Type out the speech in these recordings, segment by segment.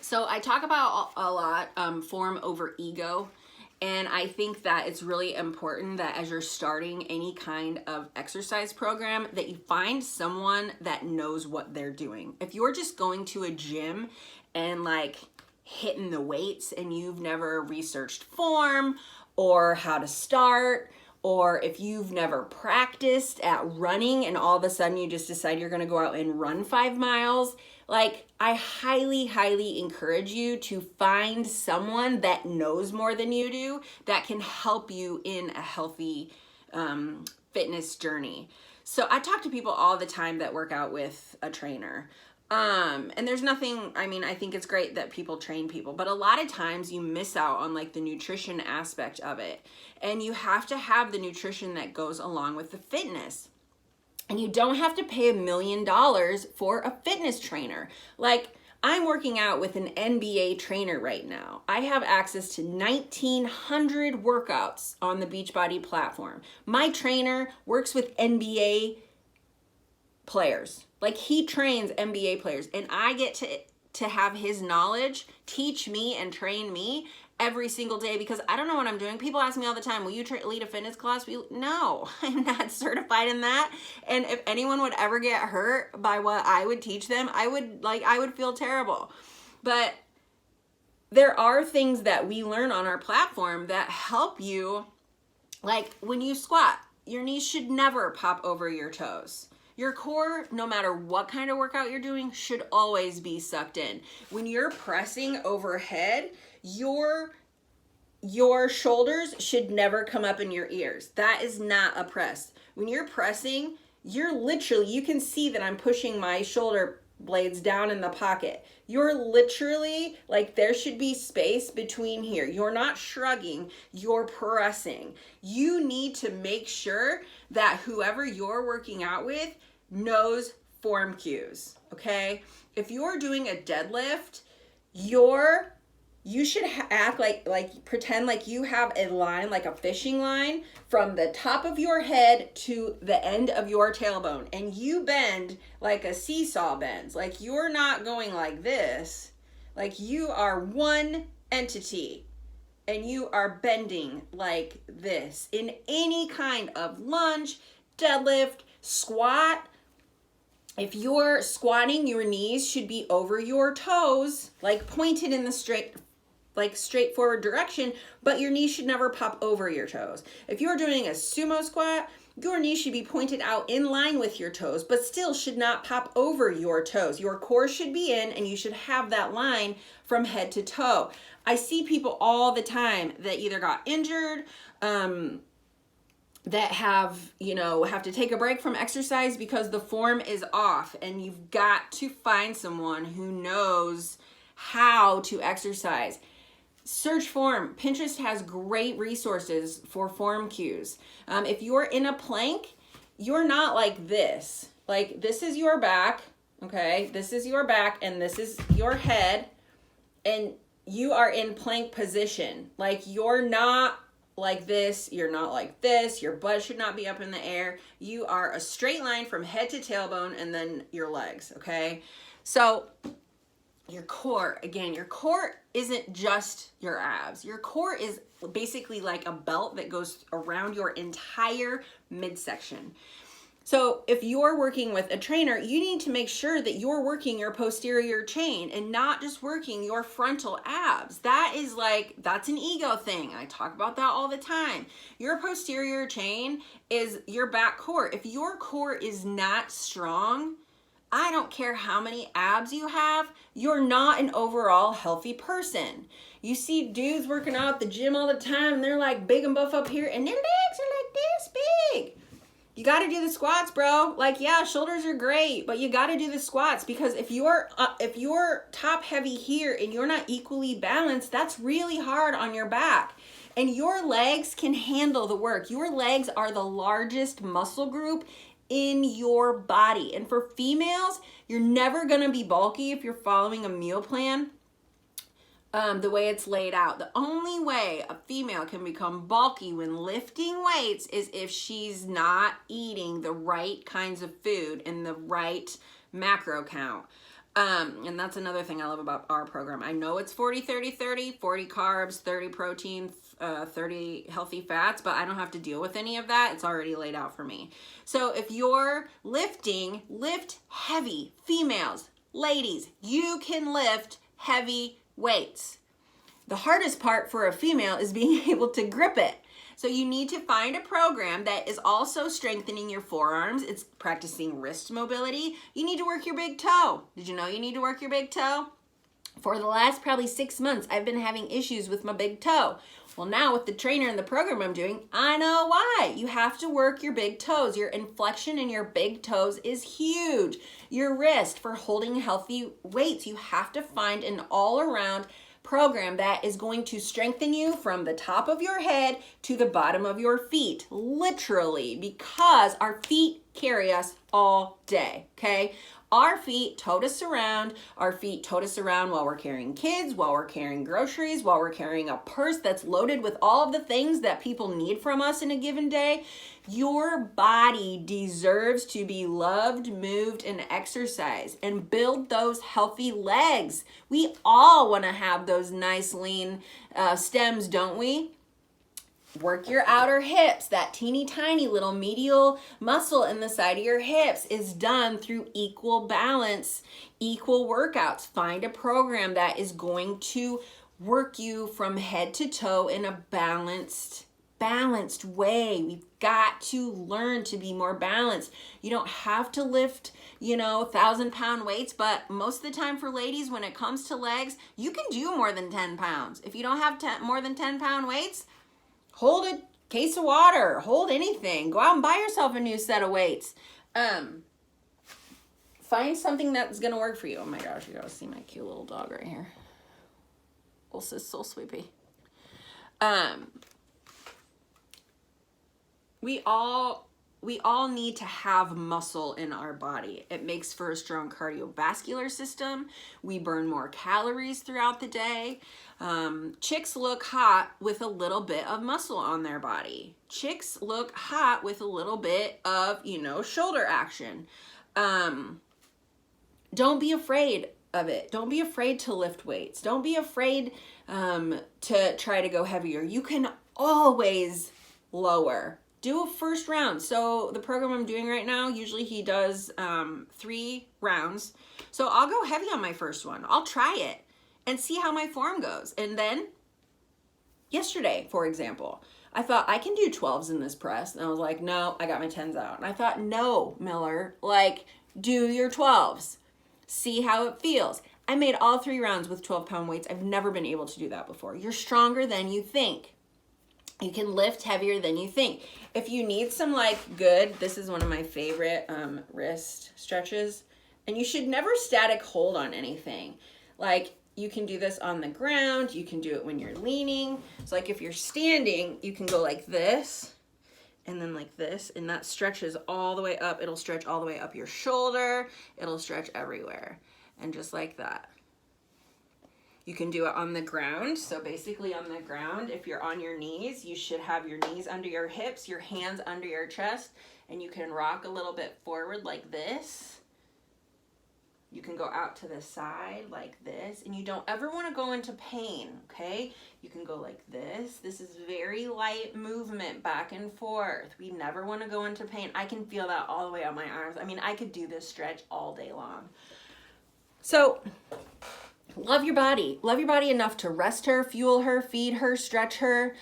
So I talk about a lot form over ego. And I think that it's really important that as you're starting any kind of exercise program, that you find someone that knows what they're doing. If you're just going to a gym and like hitting the weights and you've never researched form or how to start, or if you've never practiced at running and all of a sudden you just decide you're going to go out and run 5 miles, like I highly, highly encourage you to find someone that knows more than you do that can help you in a healthy fitness journey. So I talk to people all the time that work out with a trainer. And there's nothing, I mean, I think it's great that people train people, but a lot of times you miss out on like the nutrition aspect of it. And you have to have the nutrition that goes along with the fitness. And you don't have to pay $1 million for a fitness trainer. Like, I'm working out with an NBA trainer right now. I have access to 1,900 workouts on the Beachbody platform. My trainer works with NBA players. Like, he trains NBA players, and I get to have his knowledge teach me and train me every single day because I don't know what I'm doing. People ask me all the time, will you lead a fitness class? No, I'm not certified in that. And if anyone would ever get hurt by what I would teach them, I would feel terrible. But there are things that we learn on our platform that help you. Like when you squat, your knees should never pop over your toes. Your core, no matter what kind of workout you're doing, should always be sucked in. When you're pressing overhead, your shoulders should never come up in your ears. That is not a press. When you're pressing, you can see that I'm pushing my shoulder blades down in the pocket. You're literally, like, there should be space between here. You're not shrugging, you're pressing. You need to make sure that whoever you're working out with knows form cues, okay? If you're doing a deadlift, you should act like pretend like you have a line, like a fishing line, from the top of your head to the end of your tailbone. And you bend like a seesaw bends. Like, you're not going like this. Like, you are one entity. And you are bending like this. In any kind of lunge, deadlift, squat, if you're squatting, your knees should be over your toes, like pointed in the straightforward direction, but your knees should never pop over your toes. If you're doing a sumo squat, your knees should be pointed out in line with your toes, but still should not pop over your toes. Your core should be in, and you should have that line from head to toe. I see people all the time that either got injured, that have to take a break from exercise because the form is off, and you've got to find someone who knows how to exercise. Search form. Pinterest has great resources for form cues. If you're in a plank, you're not like this. Like, this is your back, okay? This is your back, and this is your head, and you are in plank position. Like, you're not like this, you're not like this, your butt should not be up in the air. You are a straight line from head to tailbone and then your legs, okay? So your core isn't just your abs. Your core is basically like a belt that goes around your entire midsection. So if you're working with a trainer, you need to make sure that you're working your posterior chain and not just working your frontal abs. That's an ego thing. I talk about that all the time. Your posterior chain is your back core. If your core is not strong, I don't care how many abs you have, you're not an overall healthy person. You see dudes working out at the gym all the time, and they're like big and buff up here, and their legs are like this big. You got to do the squats, bro. Like, yeah, shoulders are great, but you got to do the squats, because if you're top heavy here and you're not equally balanced, that's really hard on your back. And your legs can handle the work. Your legs are the largest muscle group in your body. And for females, you're never going to be bulky if you're following a meal plan the way it's laid out. The only way a female can become bulky when lifting weights is if she's not eating the right kinds of food and the right macro count. And that's another thing I love about our program. I know it's 40, 30, 30, 40 carbs, 30 protein, 30 healthy fats, but I don't have to deal with any of that. It's already laid out for me. So if you're lifting, lift heavy. Females, ladies, you can lift heavy weights. The hardest part for a female is being able to grip it. So you need to find a program that is also strengthening your forearms. It's practicing wrist mobility. You need to work your big toe. Did you know you need to work your big toe? For the last probably 6 months, I've been having issues with my big toe. Well, now with the trainer and the program I'm doing, I know why. You have to work your big toes. Your inflection in your big toes is huge. Your wrist for holding healthy weights. You have to find an all-around program that is going to strengthen you from the top of your head to the bottom of your feet, literally, because our feet carry us all day, okay? Our feet tote us around. Our feet tote us around while we're carrying kids, while we're carrying groceries, while we're carrying a purse that's loaded with all of the things that people need from us in a given day. Your body deserves to be loved, moved, and exercised, and build those healthy legs. We all want to have those nice lean stems, don't we? Work your outer hips. That teeny tiny little medial muscle in the side of your hips is done through equal balance, equal workouts. Find a program that is going to work you from head to toe in a balanced way. We've got to learn to be more balanced. You don't have to lift, 1,000-pound weights, but most of the time for ladies, when it comes to legs, you can do more than 10 pounds. If you don't have more than 10-pound weights, hold a case of water, hold anything. Go out and buy yourself a new set of weights. Find something that's going to work for you. Oh my gosh, you gotta see my cute little dog right here. Oh, sis, so sleepy. We all need to have muscle in our body. It makes for a strong cardiovascular system. We burn more calories throughout the day. Chicks look hot with a little bit of muscle on their body. Chicks look hot with a little bit of, shoulder action. Don't be afraid of it. Don't be afraid to lift weights. Don't be afraid to try to go heavier. You can always lower. Do a first round. So the program I'm doing right now, usually he does 3 rounds. So I'll go heavy on my first one. I'll try it and see how my form goes. And then yesterday, for example, I thought I can do 12s in this press. And I was like, no, I got my 10s out. And I thought, no, Miller, do your 12s. See how it feels. I made all 3 rounds with 12-pound weights. I've never been able to do that before. You're stronger than you think. You can lift heavier than you think. If you need some this is one of my favorite wrist stretches. And you should never static hold on anything. You can do this on the ground. You can do it when you're leaning. So if you're standing, you can go like this and then like this. And that stretches all the way up. It'll stretch all the way up your shoulder. It'll stretch everywhere. And just like that. You can do it on the ground. So basically on the ground, if you're on your knees, you should have your knees under your hips, your hands under your chest, and you can rock a little bit forward like this. You can go out to the side like this, and you don't ever want to go into pain, okay? You can go like this. This is very light movement back and forth. We never want to go into pain. I can feel that all the way up my arms. I mean, I could do this stretch all day long. So love your body. Love your body enough to rest her, fuel her, feed her, stretch her.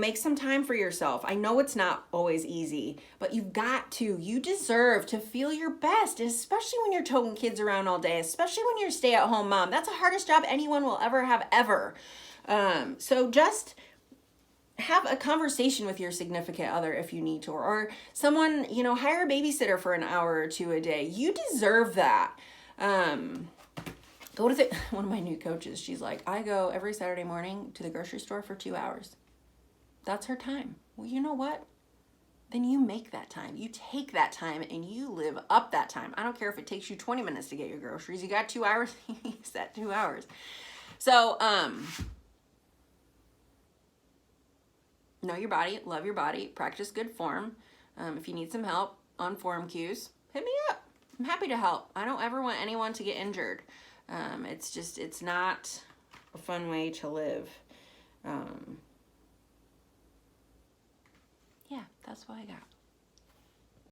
Make some time for yourself. I know it's not always easy, but you've got to. You deserve to feel your best, especially when you're toting kids around all day, especially when you're a stay-at-home mom. That's the hardest job anyone will ever have, ever. So just have a conversation with your significant other if you need to, or someone, hire a babysitter for an hour or 2 a day. You deserve that. One of my new coaches, she's like, I go every Saturday morning to the grocery store for 2 hours. That's her time. Well, you know what? Then you make that time. You take that time and you live up that time. I don't care if it takes you 20 minutes to get your groceries. You got 2 hours, you use that 2 hours. So, know your body, love your body, practice good form. If you need some help on form cues, hit me up. I'm happy to help. I don't ever want anyone to get injured. It's not a fun way to live. Yeah, that's what I got.